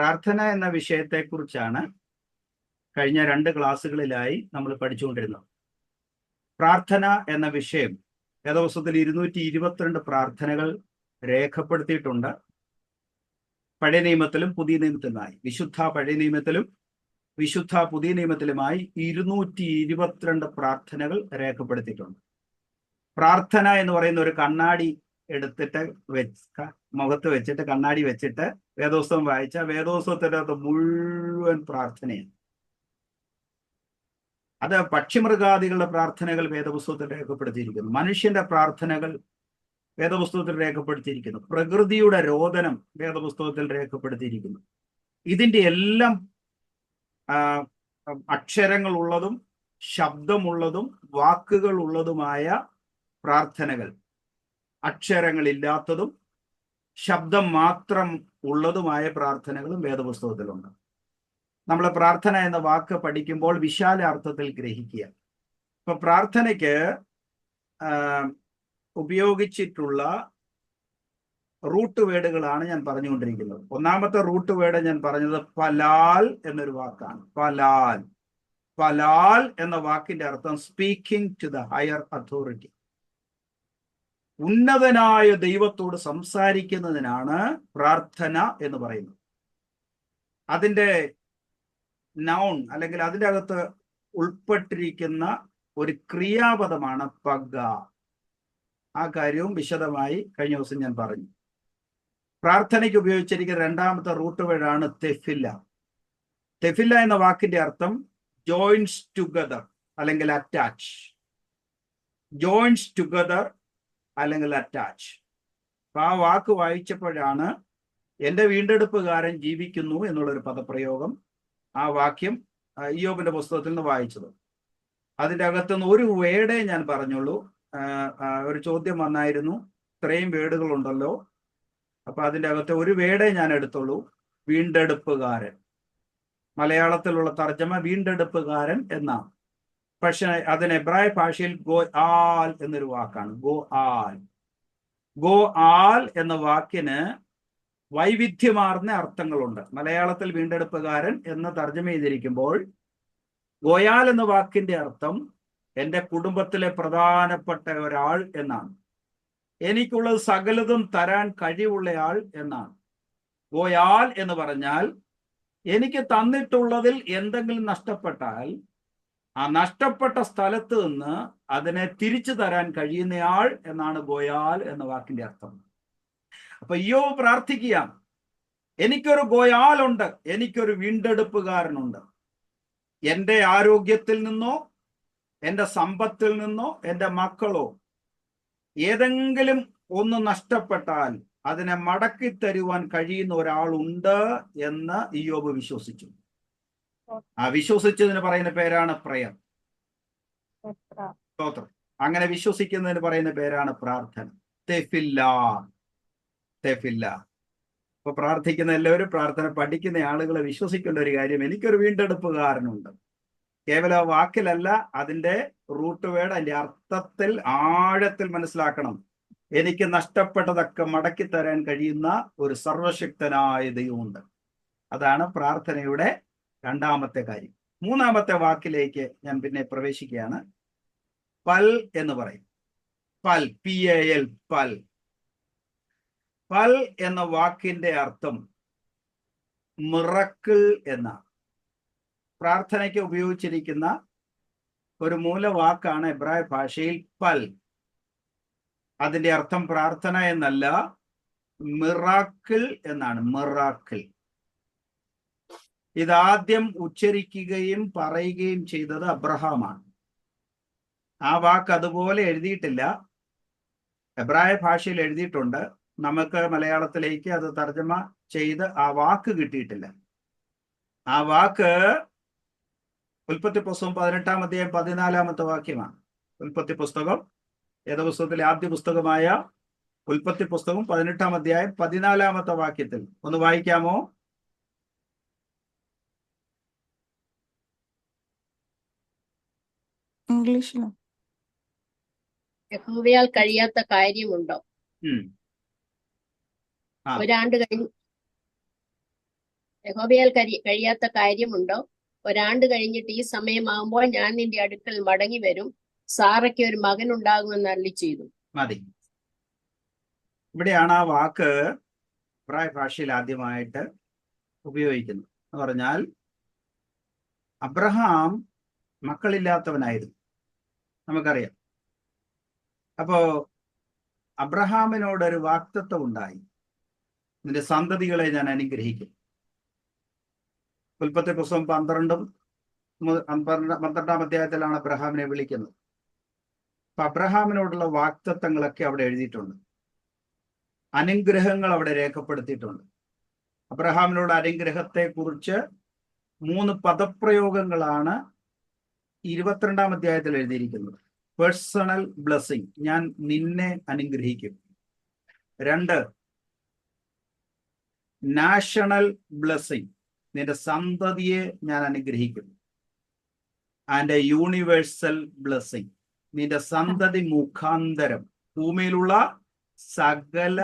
പ്രാർത്ഥന എന്ന വിഷയത്തെക്കുറിച്ചാണ് കഴിഞ്ഞ 2 ക്ലാസ്സുകളിലായി നമ്മൾ പഠിച്ചുകൊണ്ടിരുന്നത്. പ്രാർത്ഥന എന്ന വിഷയം വേദപുസ്തകത്തിൽ 222 പ്രാർത്ഥനകൾ രേഖപ്പെടുത്തിയിട്ടുണ്ട്. പഴയ നിയമത്തിലും പുതിയ നിയമത്തിലുമായി, വിശുദ്ധ പഴയ നിയമത്തിലും വിശുദ്ധ പുതിയ നിയമത്തിലുമായി 222 പ്രാർത്ഥനകൾ രേഖപ്പെടുത്തിയിട്ടുണ്ട്. പ്രാർത്ഥന എന്ന് പറയുന്ന ഒരു കണ്ണാടി എടുത്തിട്ട് മുഖത്ത് വെച്ചിട്ട് കണ്ണാടി വെച്ചിട്ട് വേദോത്സവം വായിച്ച വേദോത്സവത്തിന്റെ അകത്ത് മുഴുവൻ പ്രാർത്ഥനയാണ്. അത് പക്ഷിമൃഗാദികളുടെ പ്രാർത്ഥനകൾ വേദപുസ്തകത്തിൽ രേഖപ്പെടുത്തിയിരിക്കുന്നു. മനുഷ്യന്റെ പ്രാർത്ഥനകൾ വേദപുസ്തകത്തിൽ രേഖപ്പെടുത്തിയിരിക്കുന്നു. പ്രകൃതിയുടെ രോദനം വേദപുസ്തകത്തിൽ രേഖപ്പെടുത്തിയിരിക്കുന്നു. ഇതിന്റെ എല്ലാം അക്ഷരങ്ങളുള്ളതും ശബ്ദമുള്ളതും വാക്കുകൾ ഉള്ളതുമായ പ്രാർത്ഥനകൾ, അക്ഷരങ്ങളില്ലാത്തതും ശബ്ദം മാത്രം ഉള്ളതുമായ പ്രാർത്ഥനകളും വേദപുസ്തകത്തിലുണ്ട്. നമ്മൾ പ്രാർത്ഥന എന്ന വാക്ക് പഠിക്കുമ്പോൾ വിശാല അർത്ഥത്തിൽ ഗ്രഹിക്കുക. ഇപ്പൊ പ്രാർത്ഥനയ്ക്ക് ഉപയോഗിച്ചിട്ടുള്ള റൂട്ട് വേർഡുകളാണ് ഞാൻ പറഞ്ഞുകൊണ്ടിരിക്കുന്നത്. ഒന്നാമത്തെ റൂട്ട് വേർഡ് ഞാൻ പറഞ്ഞത് പലാൽ എന്നൊരു വാക്കാണ്. പലാൽ. പലാൽ എന്ന വാക്കിന്റെ അർത്ഥം speaking to the higher authority. ഉന്നതനായ ദൈവത്തോട് സംസാരിക്കുന്നതിനാണ് പ്രാർത്ഥന എന്ന് പറയുന്നത്. അതിൻ്റെ നൗൺ അല്ലെങ്കിൽ അതിൻ്റെ അകത്ത് ഉൾപ്പെട്ടിരിക്കുന്ന ഒരു ക്രിയാപദമാണ് പഗ. ആ കാര്യവും വിശദമായി കഴിഞ്ഞ ദിവസം ഞാൻ പറഞ്ഞു. പ്രാർത്ഥനയ്ക്ക് ഉപയോഗിച്ചിരിക്കുന്ന രണ്ടാമത്തെ റൂട്ട് വേർഡാണ് തെഫില്ല. തെഫില്ല എന്ന വാക്കിന്റെ അർത്ഥം ജോയിൻസ് ടുഗദർ അല്ലെങ്കിൽ അറ്റാച്ച്. ജോയിൻസ് ടുഗദർ അല്ലെങ്കിൽ അറ്റാച്ച്. അപ്പൊ ആ വാക്ക് വായിച്ചപ്പോഴാണ് എൻ്റെ വീണ്ടെടുപ്പുകാരൻ ജീവിക്കുന്നു എന്നുള്ളൊരു പദപ്രയോഗം, ആ വാക്യം ഇയ്യോബിന്റെ പുസ്തകത്തിൽ നിന്ന് വായിച്ചത്. അതിൻ്റെ അകത്തുനിന്ന് ഒരു വേർഡേ ഞാൻ പറഞ്ഞുള്ളൂ. ഒരു ചോദ്യം വന്നായിരുന്നു, ഇത്രയും വേർഡുകൾ ഉണ്ടല്ലോ, അപ്പൊ അതിൻ്റെ അകത്ത് ഒരു വേർഡേ ഞാൻ എടുത്തുള്ളൂ, വീണ്ടെടുപ്പുകാരൻ. മലയാളത്തിലുള്ള തർജ്ജമ വീണ്ടെടുപ്പുകാരൻ എന്നാണ്. പക്ഷെ അതിന് എബ്രായ ഭാഷയിൽ ഗോ ആൽ എന്നൊരു വാക്കാണ്. Go all. ഗോ ആൽ എന്ന വാക്കിന് വൈവിധ്യമാർന്ന അർത്ഥങ്ങളുണ്ട്. മലയാളത്തിൽ വീണ്ടെടുപ്പുകാരൻ എന്ന് തർജ്ജമ ചെയ്തിരിക്കുമ്പോൾ ഗോയാൽ എന്ന വാക്കിന്റെ അർത്ഥം എൻ്റെ കുടുംബത്തിലെ പ്രധാനപ്പെട്ട ഒരാൾ എന്നാണ്. എനിക്കുള്ളത് സകലതും തരാൻ കഴിവുള്ളയാൾ എന്നാണ്. ഗോയാൽ എന്ന് പറഞ്ഞാൽ എനിക്ക് തന്നിട്ടുള്ളതിൽ എന്തെങ്കിലും നഷ്ടപ്പെട്ടാൽ ആ നഷ്ടപ്പെട്ട സ്ഥലത്ത് നിന്ന് അതിനെ തിരിച്ചു തരാൻ കഴിയുന്നയാൾ എന്നാണ് ഗോയാൽ എന്ന വാക്കിന്റെ അർത്ഥം. അപ്പൊ ഇയ്യോബ് പ്രാർത്ഥിക്കുകയാണ്, എനിക്കൊരു ഗോയാലുണ്ട്, എനിക്കൊരു വീണ്ടെടുപ്പുകാരനുണ്ട്. എൻ്റെ ആരോഗ്യത്തിൽ നിന്നോ എൻ്റെ സമ്പത്തിൽ നിന്നോ എൻ്റെ മക്കളോ ഏതെങ്കിലും ഒന്ന് നഷ്ടപ്പെട്ടാൽ അതിനെ മടക്കി തരുവാൻ കഴിയുന്ന ഒരാളുണ്ട് എന്ന് ഇയ്യോബ് വിശ്വസിച്ചു. ആ വിശ്വസിച്ചതിന് പറയുന്ന പേരാണ് പ്രയർ. സ്തോത്രം. അങ്ങനെ വിശ്വസിക്കുന്നതിന് പറയുന്ന പേരാണ് പ്രാർത്ഥന. തെഫില്ല. തെഫില്ല. അപ്പൊ പ്രാർത്ഥിക്കുന്ന എല്ലാവരും, പ്രാർത്ഥന പഠിക്കുന്ന ആളുകൾ വിശ്വസിക്കേണ്ട ഒരു കാര്യം, എനിക്കൊരു വീണ്ടെടുപ്പുകാരനുണ്ട്. കേവല വാക്കിലല്ല, അതിൻ്റെ റൂട്ട് വേർഡ്, അതിന്റെ അർത്ഥത്തിൽ ആഴത്തിൽ മനസ്സിലാക്കണം. എനിക്ക് നഷ്ടപ്പെട്ടതൊക്കെ മടക്കി തരാൻ കഴിയുന്ന ഒരു സർവശക്തനായ ദൈവമുണ്ട്. അതാണ് പ്രാർത്ഥനയുടെ രണ്ടാമത്തെ കാര്യം. മൂന്നാമത്തെ വാക്കിലേക്ക് ഞാൻ പിന്നെ പ്രവേശിക്കുകയാണ്. പൽ എന്ന് പറയും. പൽ, PAL, പൽ. പൽ എന്ന വാക്കിന്റെ അർത്ഥം മിറക്കിൾ എന്നാണ്. പ്രാർത്ഥനയ്ക്ക് ഉപയോഗിച്ചിരിക്കുന്ന ഒരു മൂലവാക്കാണ് എബ്രായ ഭാഷയിൽ പൽ. അതിന്റെ അർത്ഥം പ്രാർത്ഥന എന്നല്ല, മിറാക്കിൾ എന്നാണ്. മിറാക്കിൾ. ഇതാദ്യം ഉച്ചരിക്കുകയും പറയുകയും ചെയ്തത് അബ്രഹാമാണ്. ആ വാക്ക് അതുപോലെ എഴുതിയിട്ടില്ല. എബ്രായ ഭാഷയിൽ എഴുതിയിട്ടുണ്ട്. നമുക്ക് മലയാളത്തിലേക്ക് അത് തർജ്ജമ ചെയ്ത് ആ വാക്ക് കിട്ടിയിട്ടില്ല. ആ വാക്ക് ഉൽപ്പത്തി പുസ്തകം 18-ാം അധ്യായം 14-ാമത്തെ വാക്യമാണ്. ഉൽപ്പത്തി പുസ്തകം, വേദപുസ്തകത്തിലെ ആദ്യ പുസ്തകമായ ഉൽപ്പത്തി പുസ്തകം 18-ാം അധ്യായം 14-ാമത്തെ വാക്യത്തിൽ ഒന്ന് വായിക്കാമോ? ഇംഗ്ലീഷിലോ? യഹോവയാൽ കഴിയാത്ത കാര്യമുണ്ടോ? ഒരാണ്ട് കഴിഞ്ഞ് യഹോവയാൽ കഴിയാത്ത കാര്യമുണ്ടോ? ഒരാണ്ട് കഴിഞ്ഞിട്ട് ഈ സമയമാകുമ്പോൾ ഞാൻ നിന്റെ അടുക്കൽ മടങ്ങി വരും, സാറയ്ക്ക് ഒരു മകൻ ഉണ്ടാകുമെന്ന് അരുളി ചെയ്തു. മതി. ഇവിടെയാണ് ആ വാക്ക് ഇബ്രായ ഭാഷയിൽ ആദ്യമായിട്ട് ഉപയോഗിക്കുന്നത്. എന്ന് പറഞ്ഞാൽ അബ്രഹാം മക്കളില്ലാത്തവനായിരുന്നു, നമുക്കറിയാം. അപ്പോ അബ്രഹാമിനോടൊരു വാഗ്ദത്തം ഉണ്ടായി, നിന്റെ സന്തതികളെ ഞാൻ അനുഗ്രഹിക്കും. ഉൽപ്പത്തി പുസ്തകം 12-12 അധ്യായത്തിലാണ് അബ്രഹാമിനെ വിളിക്കുന്നത്. അപ്പൊ അബ്രഹാമിനോടുള്ള വാഗ്ദത്തങ്ങളൊക്കെ അവിടെ എഴുതിയിട്ടുണ്ട്, അനുഗ്രഹങ്ങൾ അവിടെ രേഖപ്പെടുത്തിയിട്ടുണ്ട്. അബ്രഹാമിനോട് അനുഗ്രഹത്തെ കുറിച്ച് 3 പദപ്രയോഗങ്ങളാണ് 22 അധ്യായത്തിൽ എഴുതിയിരിക്കുന്നത്. പേഴ്സണൽ ബ്ലെസ്സിങ്, ഞാൻ നിന്നെ അനുഗ്രഹിക്കും. 2, നാഷണൽ ബ്ലെസ്സിങ്, നിന്റെ സന്തതിയെ ഞാൻ അനുഗ്രഹിക്കും. ആൻഡ് എ യൂണിവേഴ്സൽ ബ്ലെസ്സിങ്, നിന്റെ സന്തതി മുഖാന്തരം ഭൂമിയിലുള്ള സകല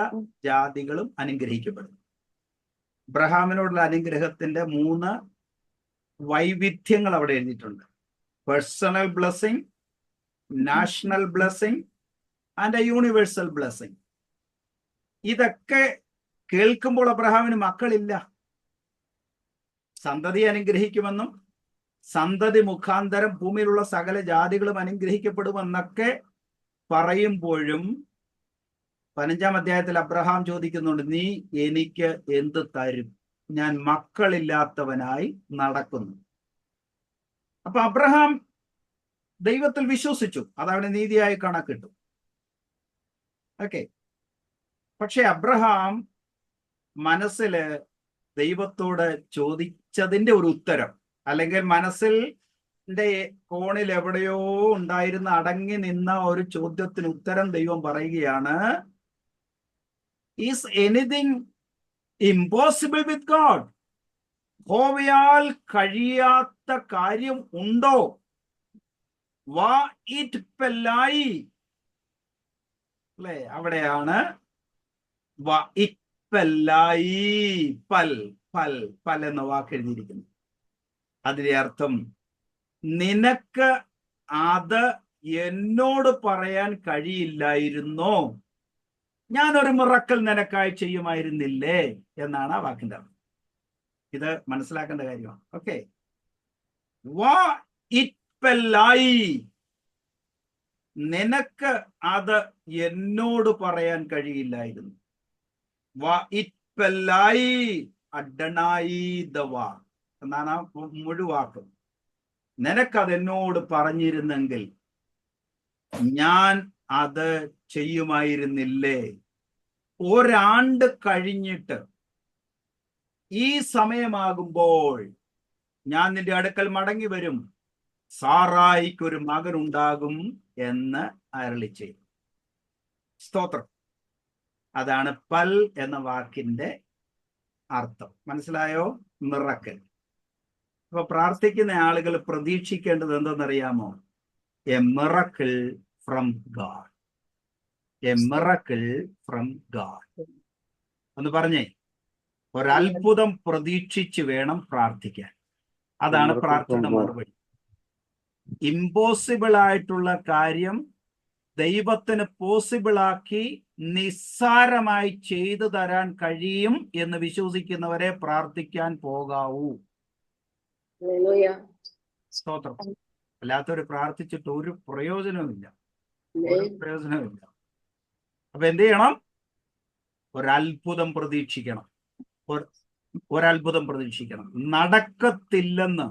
ജാതികളും അനുഗ്രഹിക്കപ്പെടും. അബ്രഹാമിനോടുള്ള അനുഗ്രഹത്തിന്റെ 3 വൈവിധ്യങ്ങൾ അവിടെ എഴുതിയിട്ടുണ്ട്. Personal blessing, national blessing and A universal blessing. ഇതൊക്കെ കേൾക്കുമ്പോൾ അബ്രഹാമിന് മക്കളില്ല. സന്തതി അനുഗ്രഹിക്കുമെന്നും സന്തതി മുഖാന്തരം ഭൂമിയിലുള്ള സകല ജാതികളും അനുഗ്രഹിക്കപ്പെടുമെന്നൊക്കെ പറയുമ്പോഴും 15 അധ്യായത്തിൽ അബ്രഹാം ചോദിക്കുന്നുണ്ട്, നീ എനിക്ക് എന്ത് തരും? ഞാൻ മക്കളില്ലാത്തവനായി നടക്കുന്നു. അപ്പൊ അബ്രഹാം ദൈവത്തിൽ വിശ്വസിച്ചു, അതവന് നീതിയായി കണക്കിട്ടു. ഓക്കെ. പക്ഷെ അബ്രഹാം മനസ്സില് ദൈവത്തോട് ചോദിച്ചതിന്റെ ഒരു ഉത്തരം, അല്ലെങ്കിൽ മനസ്സിന്റെ കോണിൽ എവിടെയോ ഉണ്ടായിരുന്ന അടങ്ങി നിന്ന ഒരു ചോദ്യത്തിന് ഉത്തരം ദൈവം പറയുകയാണ്, is anything impossible with God? യഹോവയാൽ കഴിയാത്ത കാര്യം ഉണ്ടോ? വാ ഇറ്റ് പെല്ലായി. അല്ലെ, അവിടെയാണ് വാ ഇറ്റ് പെല്ലായി, പൽ പൽ പൽ എന്ന വാക്ക് എഴുതിയിരിക്കുന്നു. അതിന്റെ അർത്ഥം, നിനക്ക് അത് എന്നോട് പറയാൻ കഴിയില്ലായിരുന്നോ? ഞാനൊരു മിറക്കൽ നിനക്കായി ചെയ്യുമായിരുന്നില്ലേ എന്നാണ് ആ വാക്കിന്റെ അർത്ഥം. ഇത് മനസ്സിലാക്കേണ്ട കാര്യമാണ്. ഓക്കെ. വാ ഇറ്റ് പെല്ലായി, നിനക്ക് അത് എന്നോട് പറയാൻ കഴിയില്ലായിരുന്നു. വാ ഇറ്റ് പെല്ലായി അഡണായി ദവാ എന്നാണ് ആ മുഴുവാക്ക്. നിനക്കത് എന്നോട് പറഞ്ഞിരുന്നെങ്കിൽ ഞാൻ അത് ചെയ്യുമായിരുന്നില്ലേ? ഒരാണ്ട് കഴിഞ്ഞിട്ട് ഈ സമയമാകുമ്പോൾ ഞാൻ നിന്റെ അടുക്കൽ മടങ്ങി വരും, സാറായിക്കൊരു മകൻ ഉണ്ടാകും എന്ന് അരുളി ചെയ്തു. സ്തോത്രം. അതാണ് പൽ എന്ന വാക്കിന്റെ അർത്ഥം. മനസ്സിലായോ? മിറക്കൽ. അപ്പൊ പ്രാർത്ഥിക്കുന്ന ആളുകൾ പ്രതീക്ഷിക്കേണ്ടത് എന്തെന്നറിയാമോ? A miracle from God. A miracle from God. ഒന്ന് പറഞ്ഞേ, ഒരത്ഭുതം പ്രതീക്ഷിച്ച് വേണം പ്രാർത്ഥിക്കാൻ. അതാണ് പ്രാർത്ഥന മറുപടി. ഇമ്പോസിബിൾ ആയിട്ടുള്ള കാര്യം ദൈവത്തിന് പോസിബിൾ ആക്കി നിസ്സാരമായി ചെയ്തു തരാൻ കഴിയും എന്ന് വിശ്വസിക്കുന്നവരെ പ്രാർത്ഥിക്കാൻ പോകാവൂ. സ്തോത്രം. അല്ലാത്തവര് പ്രാർത്ഥിച്ചിട്ട് ഒരു പ്രയോജനവുമില്ല, ഒരു പ്രയോജനവുമില്ല. അപ്പൊ എന്ത് ചെയ്യണം? ഒരത്ഭുതം പ്രതീക്ഷിക്കണം. ഒരത്ഭുതം പ്രതീക്ഷിക്കണം. നടക്കത്തില്ലെന്ന്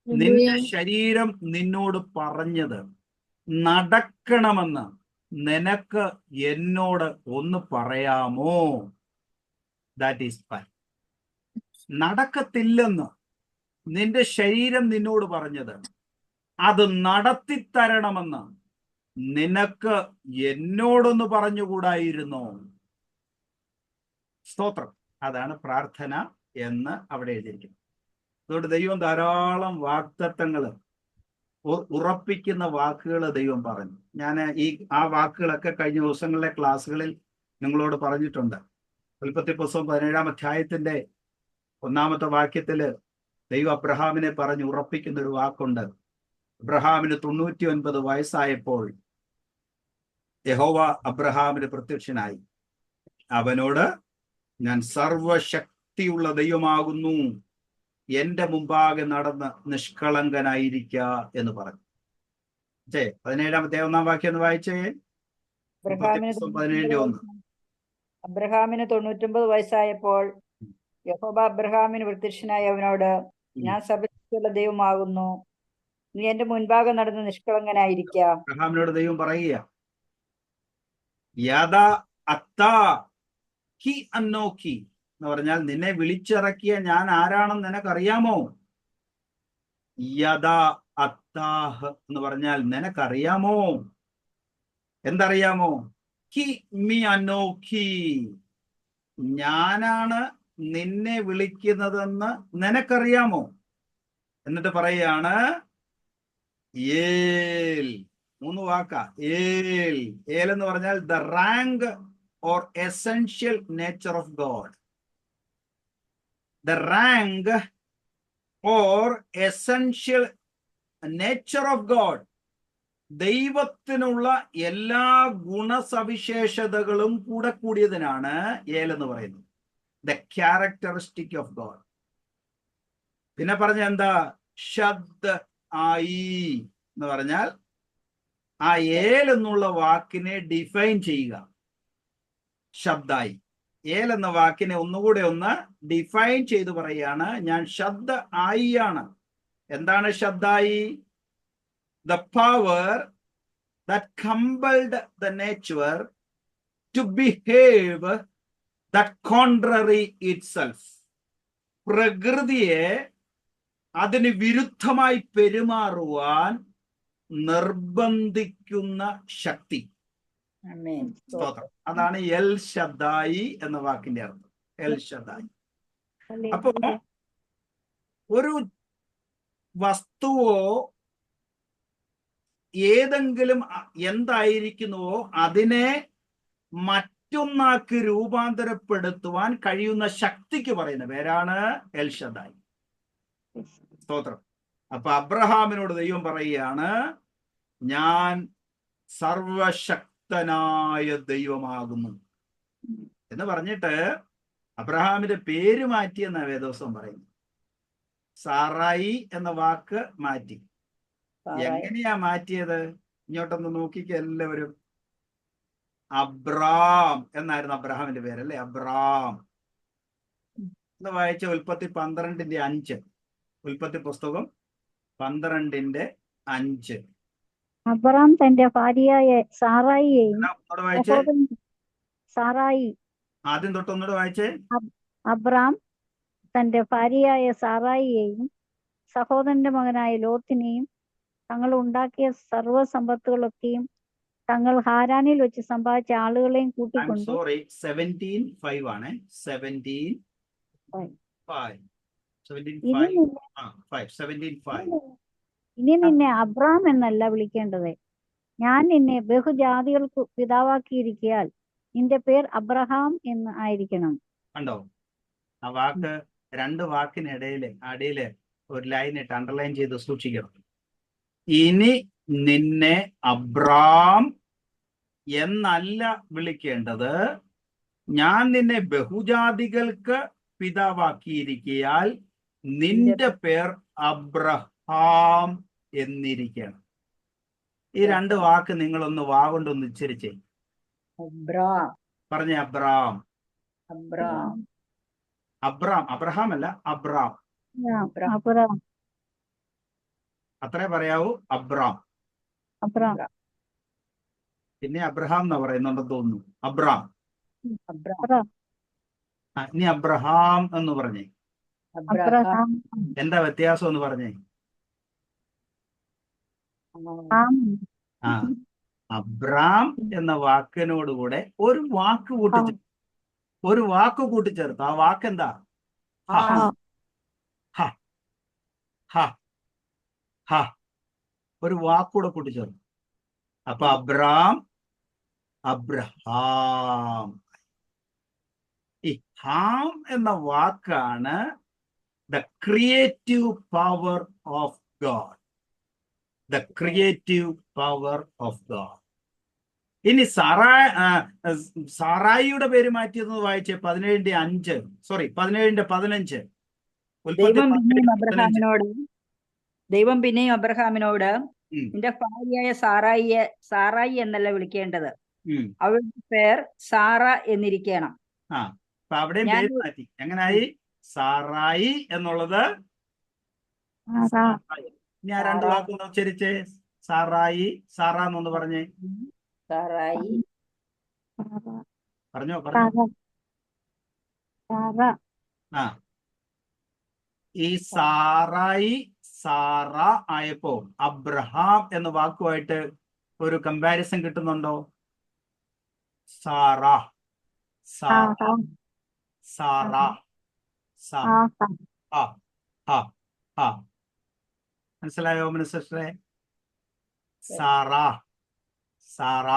നിന്റെ ശരീരം നിന്നോട് പറഞ്ഞത് നടക്കണമെന്ന് നിനക്ക് എന്നോട് ഒന്ന് പറയാമോ? That is fine. നടക്കത്തില്ലെന്ന് നിന്റെ ശരീരം നിന്നോട് പറഞ്ഞത് അത് നടത്തിത്തരണമെന്ന് നിനക്ക് എന്നോടൊന്ന് പറഞ്ഞുകൂടായിരുന്നോ? സ്തോത്രം. അതാണ് പ്രാർത്ഥന എന്ന് അവിടെ എഴുതിയിരിക്കുന്നത്. അതുകൊണ്ട് ദൈവം ധാരാളം വാഗ്ദത്തങ്ങൾ, ഉറപ്പിക്കുന്ന വാക്കുകൾ ദൈവം പറഞ്ഞു. ഞാൻ ആ വാക്കുകളൊക്കെ കഴിഞ്ഞ ദിവസങ്ങളിലെ ക്ലാസ്സുകളിൽ നിങ്ങളോട് പറഞ്ഞിട്ടുണ്ട്. ഉൽപ്പത്തി പുസ്തകം 17 അധ്യായത്തിന്റെ ഒന്നാമത്തെ വാക്യത്തില് ദൈവം അബ്രഹാമിനെ പറഞ്ഞ് ഉറപ്പിക്കുന്ന ഒരു വാക്കുണ്ട്. അബ്രഹാമിന് 99 വയസ്സായപ്പോൾ യഹോവ അബ്രഹാമിന് പ്രത്യക്ഷനായി. അവനോട്, ഞാൻ സർവശക്തിയുള്ള ദൈവമാകുന്നു, എന്റെ മുമ്പാകെ നടന്ന് നിഷ്കളങ്കനായിരിക്ക എന്ന് പറഞ്ഞു. 17-ാമത്തെ 1-ാം വാക്യം ഒന്ന് വായിച്ചേ. 17:1. അബ്രഹാമിന് 99 വയസ്സായപ്പോൾ യഹോവ അബ്രഹാമിന് പ്രത്യക്ഷനായി അവനോട്, ഞാൻ സർവശക്തിയുള്ള ദൈവമാകുന്നു, നീ എന്റെ മുൻപാകെ നടന്ന് നിഷ്കളങ്കനായിരിക്ക. അബ്രഹാമിനോട് ദൈവം പറയുക, യാദാ അത്താ ഹി അന്നോക്കി എന്ന് പറഞ്ഞാൽ നിന്നെ വിളിച്ചിറക്കിയ ഞാൻ ആരാണെന്ന് നിനക്കറിയാമോ? യദാ അത്താഹ് എന്ന് പറഞ്ഞാൽ നിനക്കറിയാമോ? എന്തറിയാമോ? ഹി മി അന്നോക്കി, ഞാനാണ് നിന്നെ വിളിക്കുന്നതെന്ന് നിനക്കറിയാമോ? എന്നിട്ട് പറയാണ് ഏൽ. 3 വാക്കാ. ഏൽ. ഏൽ എന്ന് പറഞ്ഞാൽ the rank or essential nature of God. The rank or essential nature of God. ദൈവത്തിനുള്ള എല്ലാ ഗുണസവിശേഷതകളും കൂടെ കൂടിയതിനാണ് ഏൽ എന്ന് പറയുന്നത്. The characteristic of God. പിന്നെ പറഞ്ഞ എന്താ? ശബ്ദ ആയി എന്ന് പറഞ്ഞാൽ ആ ഏൽ എന്നുള്ള വാക്കിനെ ഡിഫൈൻ ചെയ്യുക. ശബ്ദായി. ഏൽ എന്ന വാക്കിനെ ഒന്നുകൂടെ ഒന്ന് ഡിഫൈൻ ചെയ്ത് പറയുകയാണ്, ഞാൻ ശബ്ദ ആയി ആണ്. എന്താണ് ശബ്ദായി? The power that compelled the nature to behave that contrary itself. പ്രകൃതിയെ അതിന് വിരുദ്ധമായി പെരുമാറുവാൻ നിർബന്ധിക്കുന്ന ശക്തി. സ്തോത്രം. അതാണ് എൽ ശദ്ദായി എന്ന വാക്കിന്റെ അർത്ഥം. എൽ ശദ്ദായി. അപ്പോ ഒരു വസ്തുവോ ഏതെങ്കിലും എന്തായിരിക്കുന്നുവോ അതിനെ മറ്റൊന്നാക്കി രൂപാന്തരപ്പെടുത്തുവാൻ കഴിയുന്ന ശക്തിക്ക് പറയുന്ന പേരാണ് എൽ ശദ്ദായി. സ്തോത്രം. അപ്പൊ അബ്രഹാമിനോട് ദൈവം പറയുകയാണ്, ഞാൻ സർവശക്തനായ ദൈവമാകുന്നു എന്ന് പറഞ്ഞിട്ട് അബ്രഹാമിന്റെ പേര് മാറ്റിയെന്ന വേദോസം പറയുന്നു. സാറായി എന്ന വാക്ക് മാറ്റി. എങ്ങനെയാ മാറ്റിയത്? ഇങ്ങോട്ടൊന്ന് നോക്കിക്ക എല്ലാവരും. അബ്രാം എന്നായിരുന്നു അബ്രഹാമിന്റെ പേര്, അല്ലെ? അബ്രാം എന്ന് വായിച്ച ഉൽപ്പത്തി 12:5. ഉൽപ്പത്തി പുസ്തകം 12:5. അബ്രാം തന്റെ ഭാര്യയായ സാറായിയെയും ആദ്യം തൊട്ടൊന്നുകൂടെ വായിച്ചേ. അബ്രാം തന്റെ ഭാര്യയായ സാറായിയെയും സഹോദരന്റെ മകനായ ലോത്തിനെയും തങ്ങൾ ഉണ്ടാക്കിയ സർവ്വസമ്പത്തുകളൊക്കെയും തങ്ങൾ ഹാരാനിൽ വെച്ച് സമ്പാദിച്ച ആളുകളെയും കൂട്ടിക്കൊണ്ട് 17:5 ആണ്. 17:5. ഇനി നിന്നെ അബ്രാം എന്നല്ല വിളിക്കേണ്ടത്, ഞാൻ നിന്നെ ബഹുജാതികൾക്ക് പിതാവാക്കിയിരിക്കയാൽ നിന്റെ പേർ അബ്രഹാം എന്ന് ആയിരിക്കണം. കണ്ടോ? ആ വാക്ക്, 2 വാക്കിനിടയില് അടിയില് ഒരു ലൈൻ ഇട്ട് അണ്ടർലൈൻ ചെയ്ത് സൂക്ഷിക്കണം. ഇനി നിന്നെ അബ്രാം എന്നല്ല വിളിക്കേണ്ടത്, ഞാൻ നിന്നെ ബഹുജാതികൾക്ക് പിതാവാക്കിയിരിക്കയാൽ നിന്റെ പേർ അബ്രഹാം എന്നിരിക്കണം. ഈ 2 വാക്ക് നിങ്ങളൊന്ന് വാഗൊണ്ടൊന്ന് ഉച്ചരിച്ചേ. പറഞ്ഞേ, അബ്രാം. അബ്രാം. അബ്രഹാം അല്ല, അബ്രാം. അത്രേ പറയാവൂ. അബ്രാം. പിന്നെ അബ്രഹാം എന്നാ പറയുന്നുണ്ടെന്ന് തോന്നുന്നു. അബ്രാം. ഇനി അബ്രഹാം എന്ന് പറഞ്ഞേ. എന്താ വ്യത്യാസം എന്ന് പറഞ്ഞേ? അബ്രാം എന്ന വാക്കിനോടുകൂടെ ഒരു വാക്ക് കൂട്ടിച്ചേർത്ത്. ആ വാക്കെന്താ? ഒരു വാക്കൂടെ കൂട്ടിച്ചേർത്ത്. അപ്പൊ അബ്രാം, അബ്രഹാം. ഈ ഹാം എന്ന വാക്കാണ് The creative power of God. The creative power of God. ഇനി സാറായിയുടെ പേര് മാറ്റിയെന്ന് വായിച്ചേ 17:5. സോറി 17:15. ദൈവം പിന്നെയും അബ്രഹാമിനോട് നിന്റെ ഭാര്യയായ സാറായി എന്നല്ല വിളിക്കേണ്ടത്, അവളുടെ പേർ സാറ എന്നിരിക്കണം. അപ്പൊ അവിടെയും പേര് മാറ്റി. എങ്ങനായി? സാറായി എന്നുള്ളത് ഞാൻ രണ്ട് വാക്കൊന്ന് ഉച്ചരിച്ചേ. സാറായി, സാറ എന്നൊന്ന് പറഞ്ഞേ. സാറായി. പറഞ്ഞോ. ആ, ഈ സാറായി സാറ ആയപ്പോ അബ്രഹാം എന്ന വാക്കുമായിട്ട് ഒരു കമ്പാരിസൺ കിട്ടുന്നുണ്ടോ? സാറ, സാറ, മനസ്സിലായോ സിസ്റ്ററെ? സാറ, സാറ,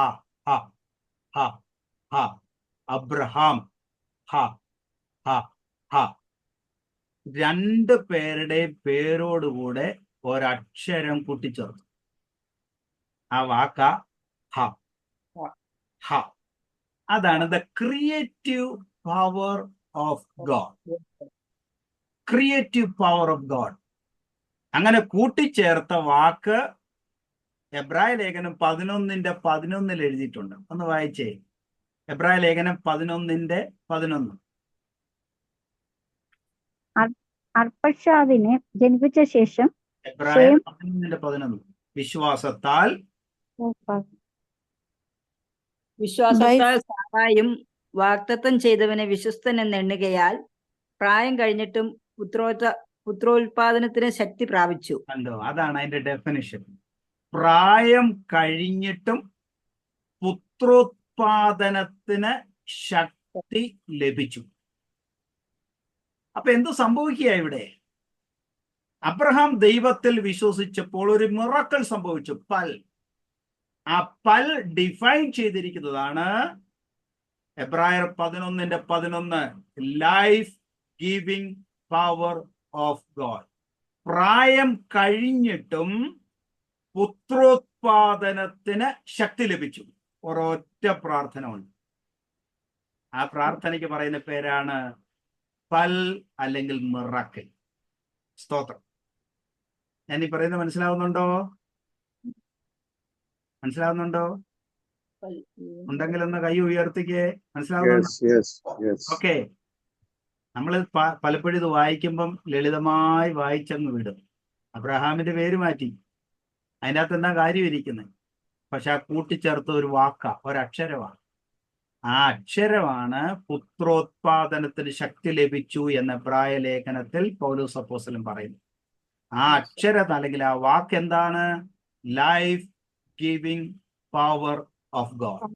അബ്രഹാം, രണ്ട് പേരുടെ പേരോടുകൂടെ ഒരക്ഷരം കൂട്ടിച്ചേർത്തു. ആ വാക്ക ഹ. അതാണ് the creative power of God. Creative power of God. അങ്ങനെ കൂട്ടിച്ചേർത്ത വാക്ക് എബ്രായ ലേഖനം 11:11 എഴുതിയിട്ടുണ്ട്. ഒന്ന് വായിച്ചേ. എബ്രായ ലേഖനം 11:11. അർപ്പക്ഷാദിനെ ജനിപ്പിച്ച ശേഷം എബ്രായ 11:11 വിശ്വാസത്താൽ സാറായും വാഗ്ദത്തം ചെയ്തവനെ വിശ്വസ്തൻ എന്ന് എണ്ണുകയാൽ പ്രായം കഴിഞ്ഞിട്ടും പുത്രോത്പാദനത്തിന് ശക്തി പ്രാപിച്ചു. കണ്ടോ? അതാണ് അതിന്റെ ഡെഫിനിഷൻ. പ്രായം കഴിഞ്ഞിട്ടും പുത്രോത്പാദനത്തിന് ശക്തി ലഭിച്ചു. അപ്പൊ എന്ത് സംഭവിക്കുക ഇവിടെ? അബ്രഹാം ദൈവത്തിൽ വിശ്വസിച്ചപ്പോൾ ഒരു മിറക്കിൾ സംഭവിച്ചു. പൽ. ആ പൽ ഡിഫൈൻ ചെയ്തിരിക്കുന്നതാണ് എബ്രായർ 11:11, life giving power of God. പ്രായം കഴിഞ്ഞിട്ടും പുത്രോത്പാദനത്തിന് ശക്തി ലഭിച്ചു. ഒരൊറ്റ പ്രാർത്ഥന ഉണ്ട്. ആ പ്രാർത്ഥനയ്ക്ക് പറയുന്ന പേരാണ് പൽ അല്ലെങ്കിൽ മിറക്കിൾ. സ്തോത്രം. ഞാൻ ഈ പറയുന്നത് മനസ്സിലാവുന്നുണ്ടോ? ഉണ്ടെങ്കിൽ ഒന്ന് കൈ ഉയർത്തിക്കേ. മനസ്സിലാവുന്നുണ്ടോ? ഓക്കെ. നമ്മൾ പലപ്പോഴും ഇത് വായിക്കുമ്പം ലളിതമായി വായിച്ചങ്ങ് വിടും. അബ്രഹാമിന്റെ പേര് മാറ്റി, അതിൻ്റെ അകത്ത് എന്താ കാര്യം ഇരിക്കുന്നത്? പക്ഷെ ആ കൂട്ടിച്ചേർത്ത ഒരു ഒരക്ഷരമാണ്. ആ അക്ഷരമാണ് പുത്രോത്പാദനത്തിന് ശക്തി ലഭിച്ചു എന്ന എബ്രായ ലേഖനത്തിൽ പൗലോസ് അപ്പോസ്തലൻ പറയുന്നു. ആ അക്ഷരം അല്ലെങ്കിൽ ആ വാക്ക് എന്താണ്? Life giving power of God.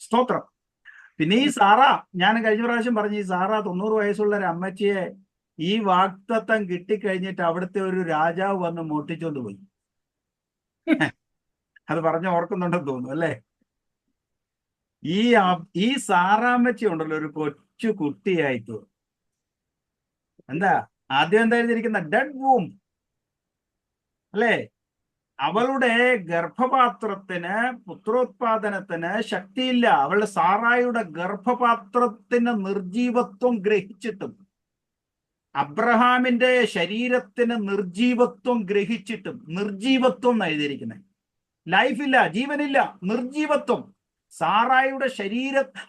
സ്തോത്രം. പിന്നെ ഈ സാറ, ഞാൻ കഴിഞ്ഞ പ്രാവശ്യം പറഞ്ഞു, ഈ സാറ 90 വയസ്സുള്ള ഒരു അമ്മച്ചിയെ ഈ വാഗ്ദത്തം കിട്ടിക്കഴിഞ്ഞിട്ട് അവിടുത്തെ ഒരു രാജാവ് വന്ന് മോട്ടിച്ചോണ്ട് പോയി. അത് പറഞ്ഞ് ഓർക്കുന്നുണ്ടെന്ന് തോന്നുന്നു അല്ലേ? ഈ സാറാമ്മച്ചി ഉണ്ടല്ലോ ഒരു കൊച്ചു കുട്ടിയായി തോന്നും. എന്താ ആദ്യം എന്താ എഴുതിയിരിക്കുന്ന? ഡെഡ് വൂം അല്ലേ? അവളുടെ ഗർഭപാത്രത്തിന് പുത്രോത്പാദനത്തിന് ശക്തിയില്ല. അവളുടെ സാറായുടെ ഗർഭപാത്രത്തിന് നിർജീവത്വം ഗ്രഹിച്ചിട്ടും, അബ്രഹാമിന്റെ ശരീരത്തിന് നിർജീവത്വം ഗ്രഹിച്ചിട്ടും, നിർജീവത്വം എഴുതിയിരിക്കുന്നത്, ലൈഫില്ല, ജീവനില്ല, നിർജീവത്വം. സാറായുടെ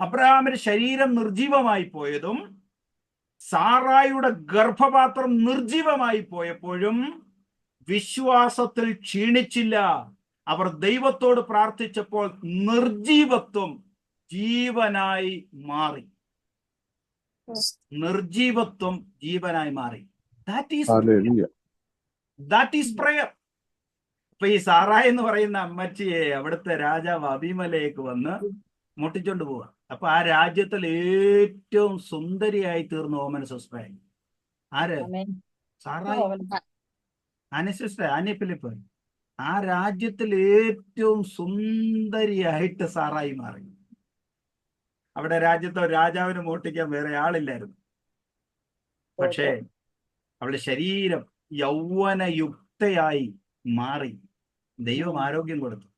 അബ്രഹാമിന്റെ ശരീരം നിർജീവമായി പോയതും സാറായുടെ ഗർഭപാത്രം നിർജീവമായി പോയപ്പോഴും വിശ്വാസത്തിൽ ക്ഷീണിച്ചില്ല. അവർ ദൈവത്തോട് പ്രാർത്ഥിച്ചപ്പോൾ നിർജീവത്വം ജീവനായി മാറി. നിർജീവത്വം ജീവനായി മാറി. That is prayer. അപ്പൊ ഈ സാറായി എന്ന് പറയുന്ന അമ്മച്ചിയെ അവിടുത്തെ രാജാവ് അബീമലേക്ക് വന്ന് മുട്ടിച്ചോണ്ട് പോവാ. അപ്പൊ ആ രാജ്യത്തിൽ ഏറ്റവും സുന്ദരിയായി തീർന്നു ഓമന സിസ്റ്റർ. ആര്? സാറായി. ആനി സിസ്റ്റർ, ആനി ഫിലിപ്പ്. ആ രാജ്യത്തിൽ ഏറ്റവും സുന്ദരിയായിട്ട് സാറായി മാറി. അവിടെ രാജ്യത്തെ രാജാവിന് മോട്ടിക്കാൻ വേറെ ആളില്ലായിരുന്നു. പക്ഷേ അവളുടെ ശരീരം യൗവനയുക്തയായി മാറി. ദൈവം ആരോഗ്യം കൊടുത്തു.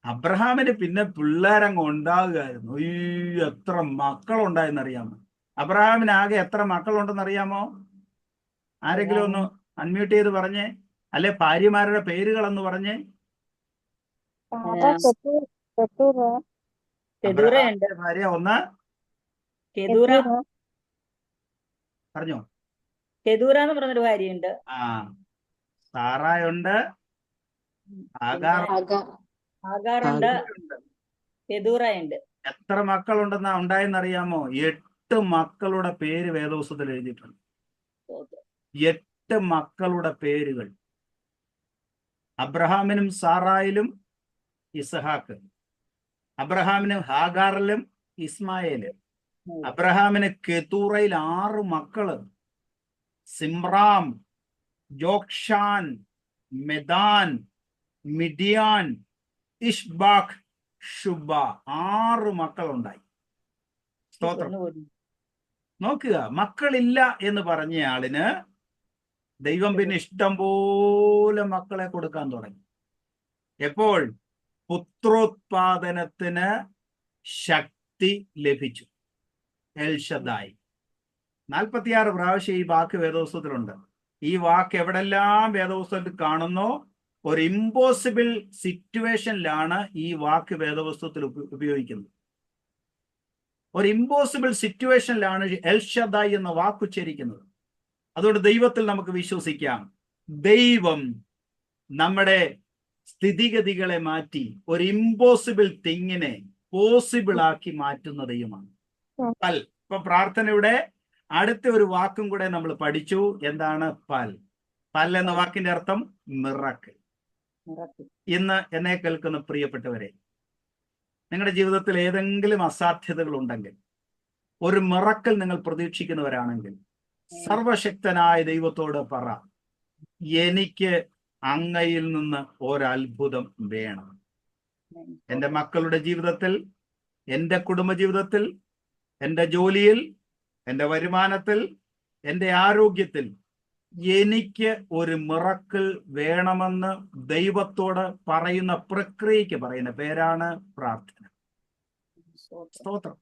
അബ്രഹാമിന് പിന്നെ പിള്ളേരങ്ങ് ഉണ്ടാകുകയായിരുന്നു. അയ്യോ, എത്ര മക്കളുണ്ടായെന്നറിയാമോ? അബ്രഹാമിന് ആകെ എത്ര മക്കളുണ്ടെന്ന് അറിയാമോ? ആരെങ്കിലും ഒന്ന് അൺമ്യൂട്ട് ചെയ്ത് പറഞ്ഞേ, അല്ലെ ഭാര്യമാരുടെ പേരുകളെന്ന് പറഞ്ഞേ. കെതൂറയുണ്ട്, അബ്രഹാമിന്റെ ഭാര്യ ഒന്ന് കെതൂറ പറഞ്ഞോ. കെതൂറ എന്ന് പറഞ്ഞൊരു ഭാര്യയുണ്ട്. ആ, സാറായുണ്ട്, ആഗാർ ആഗാറുണ്ട്, ഉണ്ട്. കെതൂറയുണ്ട്. എത്ര മക്കളുണ്ടെന്നാ ഉണ്ടായെന്നറിയാമോ? 8 മക്കളുടെ പേര് വേദപുസ്തകത്തിൽ എഴുതിയിട്ടുണ്ട്. 8 മക്കളുടെ പേരുകൾ. അബ്രഹാമിനും സാറായിലും ഇസഹാക്ക്, അബ്രഹാമിന് ഹാഗാറിലും ഇസ്മായേല്, അബ്രഹാമിന് കെതൂറയിൽ 6 മക്കള്, സിമ്രാം, ജോക്ഷാൻ, മെദാൻ, മിഡിയാൻ, ഇഷ്ബാഖ്, ഷുബ. 6 മക്കളുണ്ടായി. സ്തോത്രം. നോക്കുക, മക്കളില്ല എന്ന് പറഞ്ഞ ആളിന് ദൈവം പിന്നെ ഇഷ്ടം പോലെ മക്കളെ കൊടുക്കാൻ തുടങ്ങി. എപ്പോൾ? പുത്രോത്പാദനത്തിന് ശക്തി ലഭിച്ചു. എൽഷദായി. 46 പ്രാവശ്യം ഈ വാക്ക് വേദപുസ്തകത്തിലുണ്ട്. ഈ വാക്ക് എവിടെല്ലാം വേദപുസ്തകത്തിൽ കാണുന്നോ ഒരു ഇമ്പോസിബിൾ സിറ്റുവേഷനിലാണ് ഈ വാക്ക് വേദപുസ്തകത്തിൽ ഉപയോഗിക്കുന്നത്. ഒരു ഇമ്പോസിബിൾ സിറ്റുവേഷനിലാണ് എൽഷദായി എന്ന വാക്ക് ഉച്ചരിക്കുന്നത്. അതുകൊണ്ട് ദൈവത്തിൽ നമുക്ക് വിശ്വസിക്കാം. ദൈവം നമ്മുടെ സ്ഥിതിഗതികളെ മാറ്റി ഒരു ഇമ്പോസിബിൾ തിങ്ങിനെ പോസിബിൾ ആക്കി മാറ്റുന്ന ദൈവമാണ്. പൽ. ഇപ്പൊ പ്രാർത്ഥനയുടെ അടുത്ത ഒരു വാക്കും കൂടെ നമ്മൾ പഠിച്ചു. എന്താണ് പൽ? പൽ എന്ന വാക്കിന്റെ അർത്ഥം മിറക്കിൾ. ഇന്ന് എന്നെ കേൾക്കുന്ന പ്രിയപ്പെട്ടവരെ, നിങ്ങളുടെ ജീവിതത്തിൽ ഏതെങ്കിലും അസാധ്യതകൾ ഉണ്ടെങ്കിൽ, ഒരു മിറക്കിൾ നിങ്ങൾ പ്രതീക്ഷിക്കുന്നവരാണെങ്കിൽ, സർവശക്തനായ ദൈവത്തോട് പറ, എനിക്ക് അങ്ങയിൽ നിന്ന് ഒരത്ഭുതം വേണം. എൻ്റെ മക്കളുടെ ജീവിതത്തിൽ, എൻ്റെ കുടുംബജീവിതത്തിൽ, എൻ്റെ ജോലിയിൽ, എൻ്റെ വരുമാനത്തിൽ, എൻ്റെ ആരോഗ്യത്തിൽ എനിക്ക് ഒരു മിറക്കിൾ വേണമെന്ന് ദൈവത്തോട് പറയുന്ന പ്രക്രിയയ്ക്ക് പറയുന്ന പേരാണ് പ്രാർത്ഥന. സ്തോത്രം,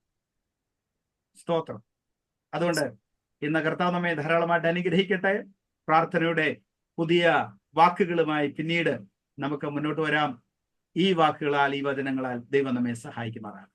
സ്തോത്രം. അതുകൊണ്ട് ഇന്ന് കർത്താവ് നമ്മെ ധാരാളമായിട്ട് അനുഗ്രഹിക്കട്ടെ. പ്രാർത്ഥനയുടെ പുതിയ വാക്കുകളുമായി പിന്നീട് നമുക്ക് മുന്നോട്ട് വരാം. ഈ വാക്കുകളാൽ, ഈ വചനങ്ങളാൽ ദൈവം നമ്മെ സഹായിക്കുമാറാണ്.